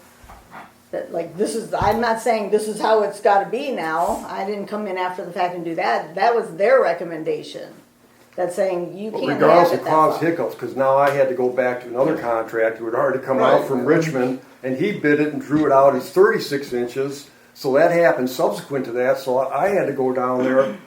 that like this is. I'm not saying this is how it's got to be now. I didn't come in after the fact and do that. That was their recommendation. That's saying you But can't regardless, have it it that caused far. hiccups, because now I had to go back to another contractor who had already come out Right. from Richmond, and he bid it and drew it out as 36 inches. So that happened subsequent to that, so I had to go down there,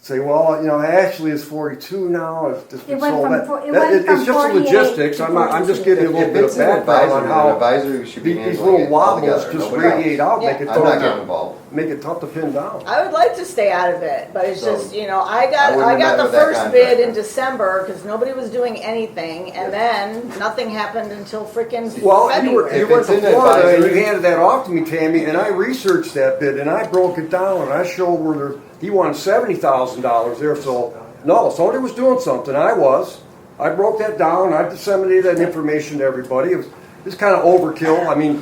say, well, you know, actually it's 42 now. It's just It been went sold. from That- four- it that- went it's from just the 48 logistics. to I'm just 42. giving you a little If bit it's of an background on advisory, how then advisory should be these handling little it wobbles altogether. just Nobody else. radiate out, Yeah. make it I'm not getting tough, involved. make it tough to pin down. I would like to stay out of it, but it's So, just, you know, I I got wouldn't have met the with that first bid contractor. in December because nobody was doing anything, and then nothing happened until freaking Well, February. you If went it's to in Florida and advisory- you handed that off to me, Tammy, and I researched that bid and I broke it down and I showed where he wanted $70,000 there. So no, somebody was doing something. I broke that down. I disseminated that information to everybody. It was kind of overkill. I mean,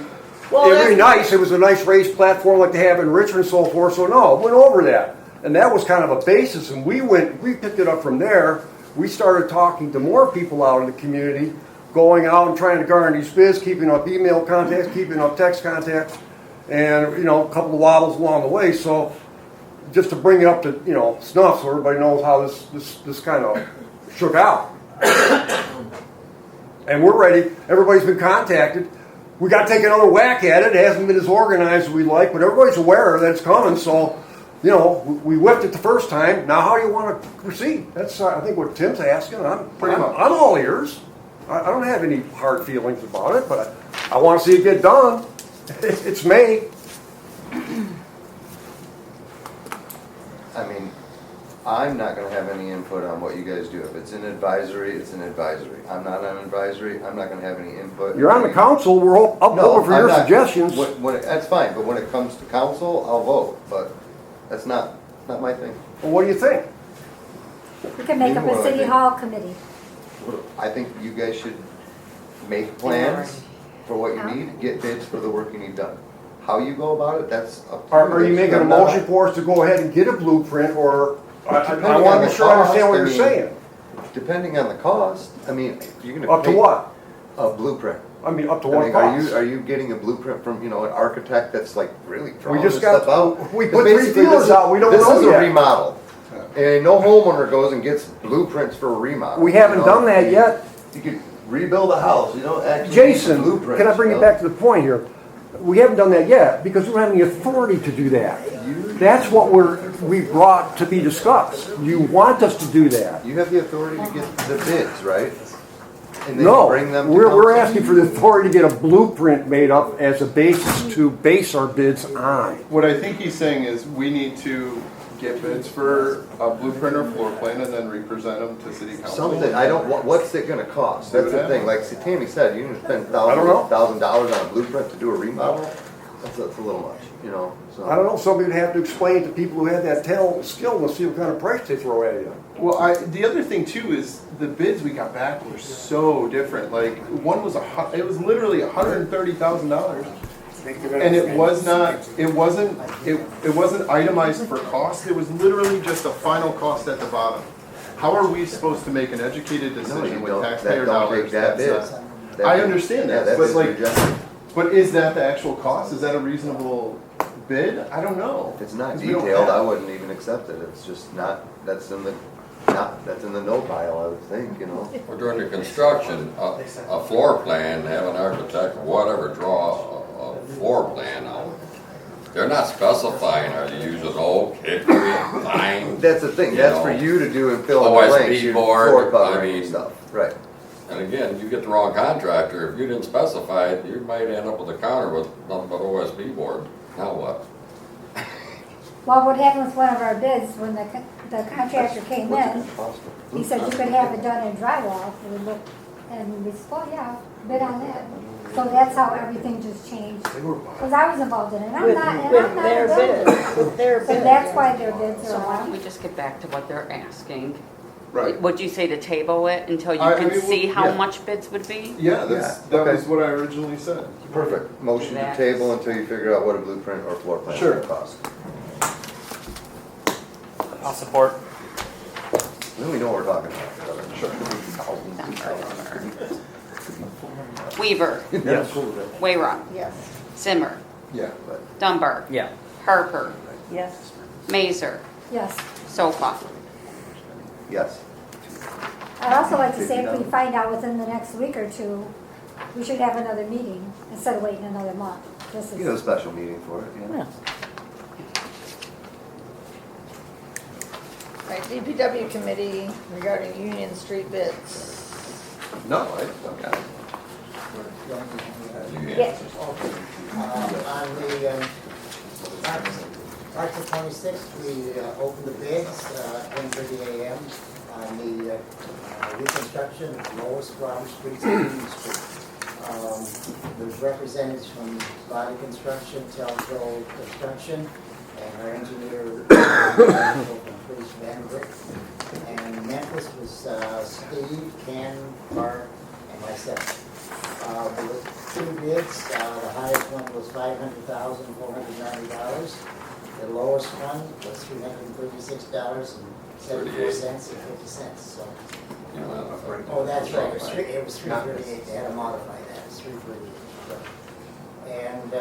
Well, it was really that's- nice. It was a nice raised platform like they have in Richmond and so forth. So no, it went over that, and that was kind of a basis. And we picked it up from there. We started talking to more people out in the community, going out and trying to garner these bids, keeping up email contacts, keeping up text contacts. and, you know, a couple of wobbles along the way, so just to bring it up to, you know, snuff so everybody knows how this kind of shook out. And we're ready. Everybody's been contacted. We got to take another whack at it. It hasn't been as organized as we like, but everybody's aware that it's coming. So, you know, we whipped it the first time. Now, how do you want to proceed? That's, I think, what Tim's asking. I'm all ears. I don't have any hard feelings about it, but I want to see it get done. It's May. I mean, I'm not gonna have any input on what you guys do. If it's an advisory, it's an advisory. I'm not on advisory, I'm not gonna have any input. You're on the council. We're up over for your suggestions. That's fine, but when it comes to council, I'll vote, but that's not my thing. Well, what do you think? We can make up a city hall committee. I think you guys should make plans for what you need, get bids for the work you need done. How you go about it, that's up to you. Are you making a motion for us to go ahead and get a blueprint, or I want to make sure I understand what you're saying. Depending on the cost, I mean, you're gonna Up to what? A blueprint. I mean, up to what cost? Are you getting a blueprint from, you know, an architect that's like really drawing We this just got, stuff out? we put 3 feelers out, we don't know yet. This is a remodel. And no homeowner goes and gets blueprints for a remodel. We haven't done that yet. You could rebuild a house, you don't actually Jason, need blueprints. can I bring you back to the point here? We haven't done that yet because we don't have any authority to do that. That's what we brought to be discussed. You want us to do that. You have the authority to get the bids, right? And then No, bring them to we're council. asking for the authority to get a blueprint made up as a basis to base our bids on. What I think he's saying is we need to get bids for a blueprint or floor plan and then represent them to city council. Something, what's it gonna cost? That's the thing, like Tammy said, you can spend $1,000 on a blueprint to do a remodel. That's a little much, you know, so. I don't know, somebody would have to explain to people who have that skill and see what kind of price they throw at you. Well, the other thing too is the bids we got back were so different. Like one was it was literally $130,000, and it wasn't itemized for cost. It was literally just a final cost at the bottom. How are we supposed to make an educated decision with taxpayer dollars? I understand that, but like, but is that the actual cost? Is that a reasonable bid? I don't know. If it's not detailed, I wouldn't even accept it. It's just that's in the no pile, I would think, you know. We're doing the construction, a floor plan, have an architect, whatever, draw a floor plan out. They're not specifying, are you using oak, hickory, pine? That's the thing, that's for you to do and fill in the blanks. OSB board, I mean, stuff, right. And again, you get the wrong contractor, if you didn't specify it, you might end up with a counter with nothing but OSB board. Now what? Well, what happened with one of our bids, when the contractor came in, he said you could have it done in drywall, and we said, oh yeah, bid on that. So that's how everything just changed, because I was involved in it, I'm not a builder. So that's why their bids So are why don't on. we just get back to what they're asking? Right. Would you say to table it until you I can mean, see how yeah. much bids would be? Yeah, that was what I originally said. Perfect. Motion to table until you figure out what a blueprint or floor plan Sure. would cost. I'll support. Then we know what we're talking about. Sure. Weaver. Yes. Wayrock. Yes. Zimmer. Yeah. Dunbar. Yeah. Harper. Yes. Mazer. Yes. Sofa. Yes. I'd also like to say if we find out within the next week or two, we should have another meeting instead of waiting another month. This You have a is, special meeting for it, yeah. Right, DPW committee regarding Union Street bids. No, I don't got it. On the March the 26th, we opened the bids, 10:30 a.m. on the reconstruction of lowest ground streets in Union Street. There's representatives from Body Construction, Telco Construction, and our engineer from Bruce Van Wyck. And Memphis was Steve, Ken, Mark, and myself. There were 2 bids. The highest one was $500,490. The lowest one was $336.74 So. Oh, that's right. It was 338. They had to modify that. It's 338. And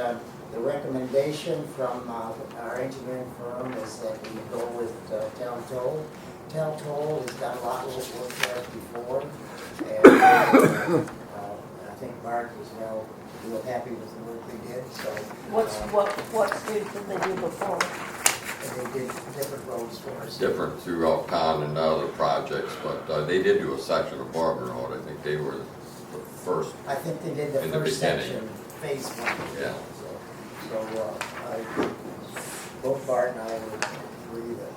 The recommendation from our engineering firm is that we go with Teltow. Teltow has done a lot of work there before, and I think Bart was real happy with the work they did, so. What streets did they do before? They did different roads for us. Different throughout town and other projects, but they did do a section of Barber Road. I think they were the first. I think they did the In the first beginning. section, phase one. Yeah. So both Bart and I would agree that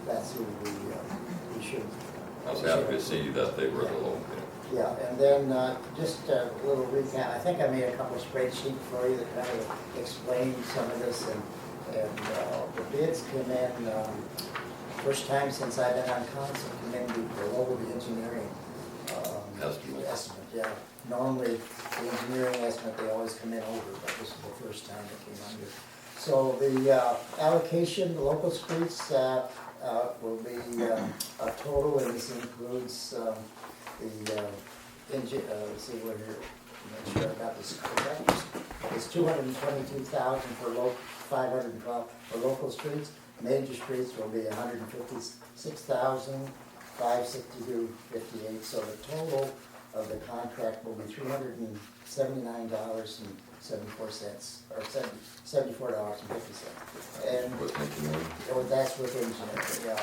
that's who we should. I was happy to see that they were the low bid. Yeah, and then just a little recap. I think I made a couple of spreadsheets for you that kind of explain some of this, and the bids came in, first time since I've been on council, came in below the engineering estimate, yeah. Normally, the engineering estimate, they always come in over, but this is the first time it came under. So the allocation, the local streets will be a total, and this includes let's see what here, make sure I got this correct. It's 222,000 for 512 for local streets. Major streets will be 156,562.58. So the total of the contract will be $379.74 or $74.50. And that's with engineering, yeah.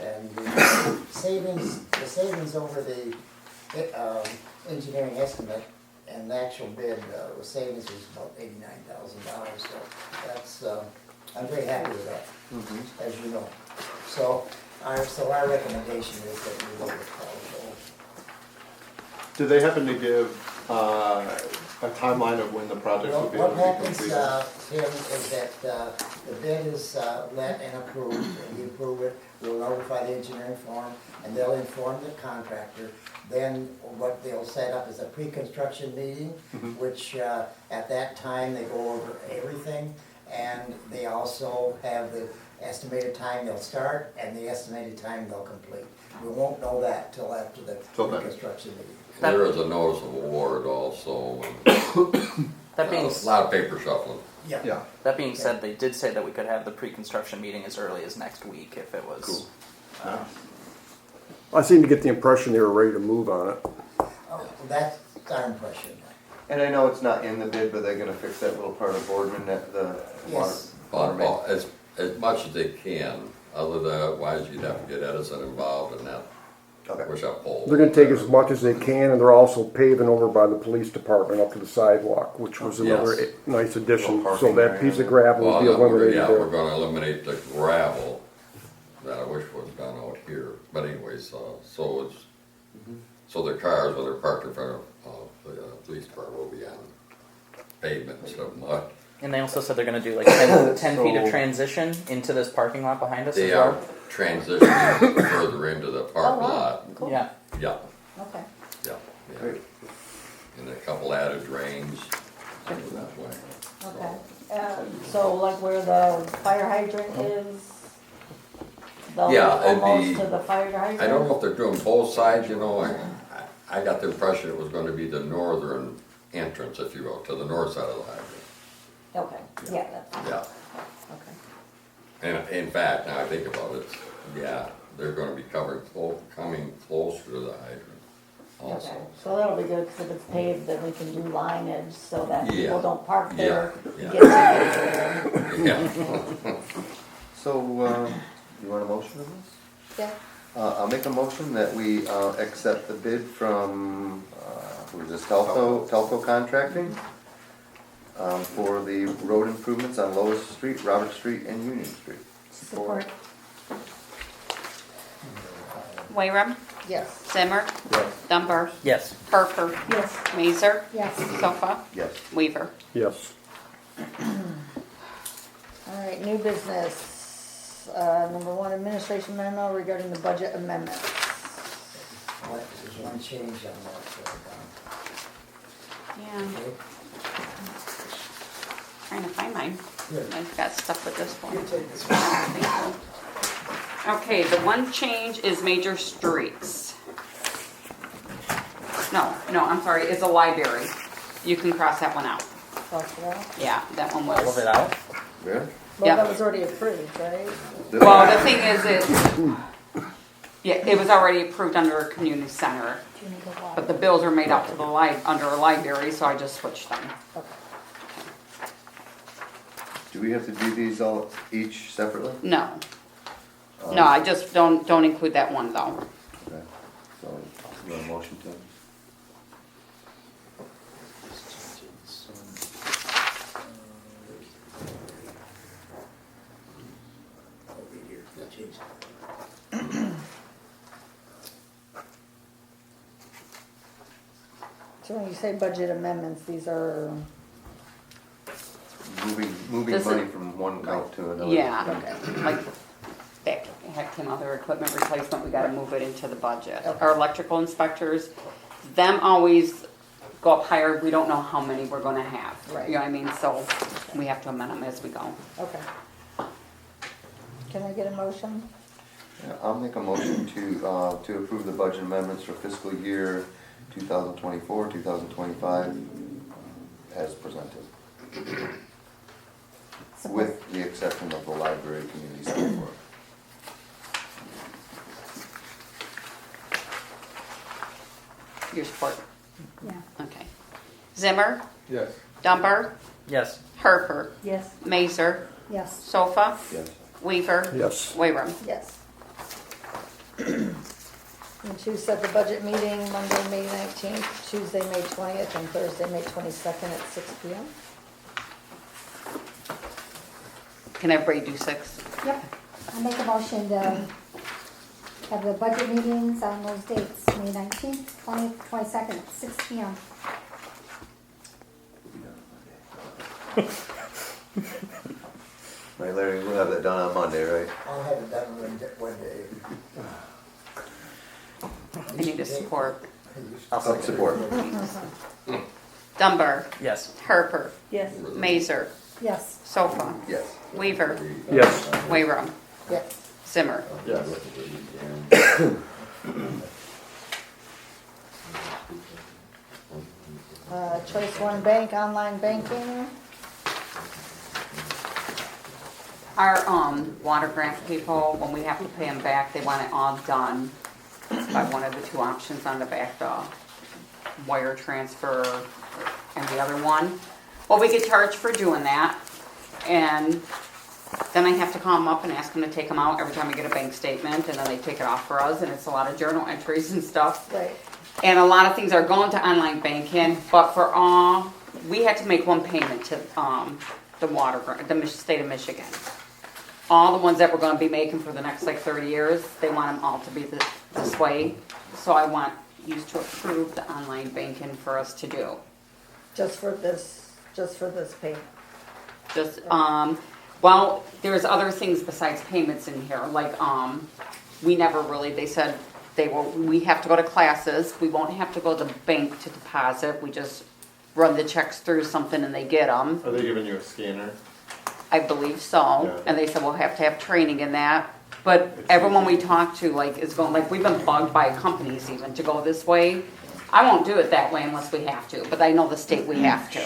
And the savings over the engineering estimate and the actual bid, the savings was about $89,000. So that's, I'm very happy with that, as you know. So our recommendation is that we go with Teltow. Do they happen to give a timeline of when the project will be able What to be happens, completed? Tim, is that the bid is let and approved, and you approve it, we'll notify the engineering firm, and they'll inform the contractor. Then what they'll set up is a pre-construction meeting, which at that time, they go over everything, and they also have the estimated time they'll start and the estimated time they'll complete. We won't know that till after the pre-construction meeting. There is a notice of award also. That being a lot of paper shuffling. Yeah. That being said, they did say that we could have the pre-construction meeting as early as next week if it was. Cool. I seem to get the impression they were ready to move on it. Oh, that's our impression. And I know it's not in the bid, but they're gonna fix that little part of Boardman, that the Yes. water main. Well, as much as they can, other than otherwise you'd have to get Edison involved in that. Push up pole. They're gonna take as much as they can, and they're also paving over by the police department up to the sidewalk, which was another Yes. nice addition. Little So parking that area. piece of gravel will be Well, eliminated yeah, we're there. gonna eliminate the gravel that I wish was done out here. But anyways, so it's, so the cars, when they're parked in front of the police car, will be on pavement instead of mud. And they also said they're going to do like 10 feet of transition into this parking lot behind us They as are well. transitioning further into the parking lot. Cool. Yeah. Yeah, Okay. yeah. And a couple added drains that way. Okay. So like where the fire hydrant is? Yeah, it'd be- Almost to the fire hydrant? I don't know if they're doing both sides, you know, I got the impression it was gonna be the northern entrance, if you will, to the north side of the hydrant. Okay, yeah, that's, Yeah, okay. and in fact, now I think about it, yeah, they're gonna be coming closer to the hydrant Okay, also. so that'll be good, because if it's paved, then we can do lineage, so that Yeah. people don't park there. Yeah, Get to there. Yeah, So, you want a motion on this? Yeah. I'll make a motion that we accept the bid from, who is this, Telco Contracting, for the road improvements on Lois Street, Robert Street, and Union Street. Support. Wayrum, Yes. Zimmer, Yes. Dunbar, Yes. Parker, Yes. Mazer, Yes. Sofa, Yes. Weaver. Yes. All right, new business. Number one, administration memo regarding the budget amendment. There's one change on that. Yeah, trying to find mine. Here. I've got stuff with this one. You take this one. Okay, the one change is major streets. No, I'm sorry, it's a library. You can cross that one out. Cross it out. Yeah, that one All of was. it out. Really? Well, Yeah. that was already approved, right? Well, the thing is, yeah, it was already approved under a community center, Do you need a lot? but the bills are made out to the under a library, so I just switched them. Okay. Do we have to do these all each separately? No. No, I just don't include that one though. Okay, so, you want a motion to? Over here, that changed. So when you say budget amendments, these are, Moving This money is- from one account to another. Yeah, okay. like that heck came other equipment replacement, we gotta move it into the budget. Okay. Our electrical inspectors, them always go up higher, we don't know how many we're gonna have. Right. You know what I mean, so we have to amend them as we go. okay. Can I get a motion? Yeah, I'll make a motion to approve the budget amendments for fiscal year 2024, 2025 as presented, Support. with the exception of the library community center work. Your support, Yeah. okay. Zimmer, Yes. Dumber, Yes. Harper, Yes. Mazer, Yes. Sofa, Yes. Weaver, Yes. Wayram. Yes. And to set the budget meeting Monday, May 19th, Tuesday, May 20th, and Thursday, May 22nd at 6 PM. Can everybody do 6? Yep. I make a motion to have the budget meetings on those dates, May 19th, 20th, 22nd, at 6 PM. Right, Larry, we'll have that done on Monday, right? I'll have it done one day. I need a support. I'll support. Dumber, Yes. Harper, Yes. Mazer, Yes. Sofa, Yes. Weaver, Yes. Wayram, Yes. Zimmer. Yes. Choice One Bank, online banking. Our water grant people, when we have to pay them back, they want it all done by one of the two options on the back, the wire transfer and the other one. Well, we get charged for doing that, and then I have to call them up and ask them to take them out every time I get a bank statement, and then they take it off for us, and it's a lot of journal entries and stuff. Right. And a lot of things are going to online banking, but for all, we had to make one payment to the water grant, the state of Michigan. All the ones that we're gonna be making for the next like 30 years, they want them all to be this way. So I want you to approve the online banking for us to do. Just for this payment. Just, well, there's other things besides payments in here, like, we never really, they said we have to go to classes, we won't have to go to the bank to deposit, we just run the checks through something and they get them. Are they giving you a scanner? I believe so, Yeah. and they said we'll have to have training in that. But everyone we talk to, like, is going, like, we've been bugged by companies even to go this way. I won't do it that way unless we have to, but I know the state we have to.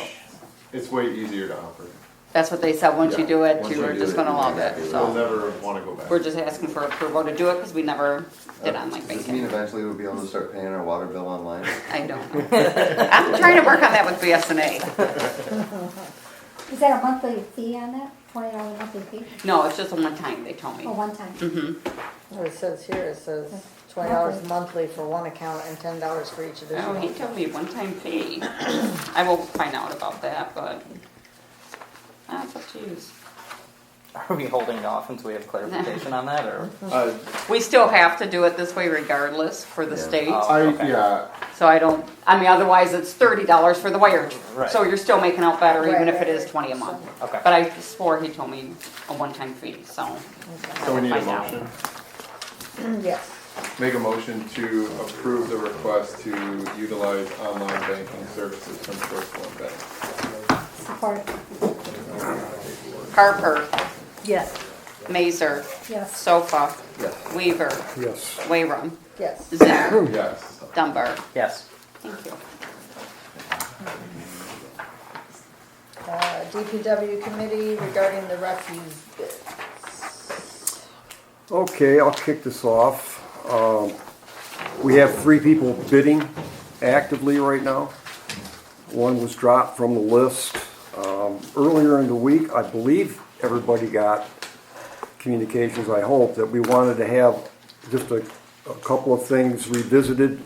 It's way easier to operate. That's what they said, once you Yeah. do it, Once you're you do just it, gonna you're love happy it, with You'll so. never want to go back. We're just asking for approval to do it, because we never did online Does this mean banking. eventually we'll be able to start paying our water bill online? I don't know. I'm trying to work on that with BSNA. Is that a monthly fee on that? $20 monthly fee? No, it's just a one time, they told me. Oh, one time? Mm-hmm. What it says here, it says $20 monthly for one account and $10 for each Oh, he additional. told me one time fee. I will find out about that, but that's up to you. Are we holding off until we have clarification on that, or? We still have to do it this way regardless for the Yeah. state. Okay. Yeah, So I mean, otherwise it's $30 for the wire. Right. So you're still making out better even Right, if it right, is right. 20 a month. Okay. But I swore he told me a one-time fee, so. so we need a Find out. motion. Yes. Make a motion to approve the request to utilize online banking services from Choice One Bank. Support. Harper, Yes. Mazer, Yes. Sofa, Yes. Weaver, Yes. Wayram, Yes. Zimmer, Yes. Dunbar. Yes. Thank you. DPW committee regarding the refuse bids. Okay, I'll kick this off. We have 3 people bidding actively right now. One was dropped from the list. Earlier in the week, I believe everybody got communications, I hope, that we wanted to have just a couple of things revisited.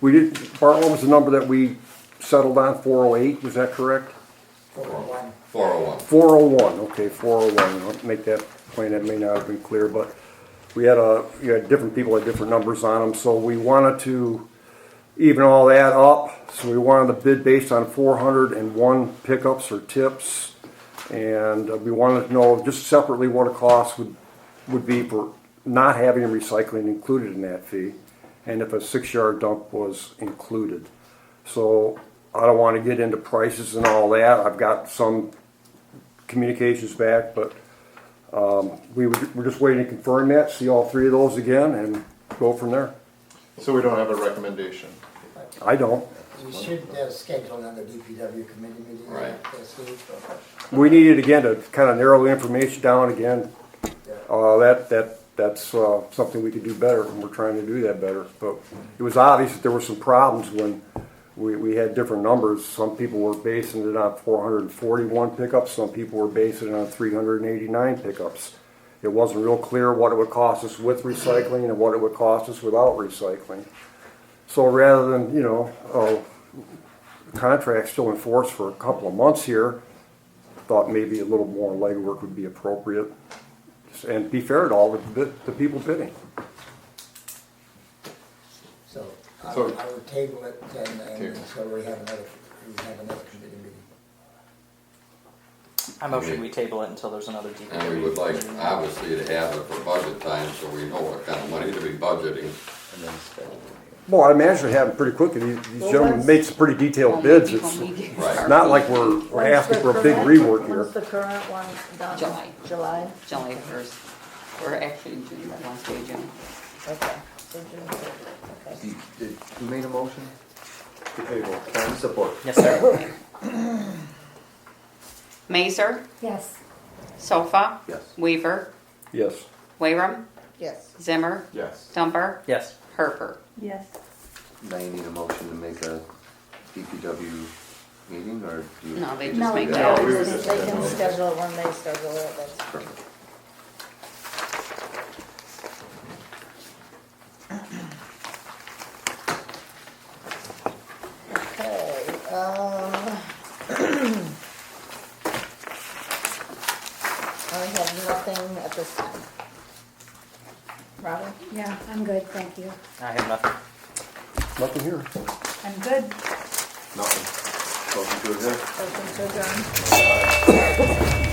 Bart, what was the number that we settled on? 408, was that correct? 401. 401. 401, okay, 401. I'll make that plain, that may not have been clear, but we had different people had different numbers on them, so we wanted to even all that up. So we wanted to bid based on 401 pickups or tips, and we wanted to know just separately what a cost would be for not having recycling included in that fee, and if a 6-yard dump was included. So I don't want to get into prices and all that. I've got some communications back, but we're just waiting to confirm that, see all 3 of those again, and go from there. So we don't have a recommendation. I don't. We should schedule another DPW committee meeting Right. this week. We needed again to kind of narrow the information down again. That's something we could do better, and we're trying to do that better. But it was obvious that there were some problems when we had different numbers. Some people were basing it on 441 pickups. Some people were basing it on 389 pickups. It wasn't real clear what it would cost us with recycling and what it would cost us without recycling. So rather than, contract still in force for a couple of months here, thought maybe a little more legwork would be appropriate and be fair to all the people bidding. So I So- would table it and so we have another committee meeting. I motion we table it until there's another DPW. And we would like, obviously, to have it for budget time, so we know what kind of money to be budgeting. And then schedule. Well, I imagine it happened pretty quickly. These gentlemen made some pretty detailed bids. It's not like we're asking for a big rework here. When's the current one done? July. July? July 1st. We're actually in June, that last day of June. Okay. So June 1st, okay. Who made a motion? The table. Karen, support. Yes, sir. Mazer, Yes. Sofa, Yes. Weaver, Yes. Wayram, Yes. Zimmer, Yes. Dumper, Yes. Herper. Yes. Now you need a motion to make a DPW meeting, or do you? No, they you just make do that. that? They can schedule it when they schedule it, that's Perfect. okay. I have nothing at this time. Robin? Yeah, I'm good, thank you. I have nothing. Nothing here. I'm good. Nothing. Motion to adjourn. Motion to adjourn.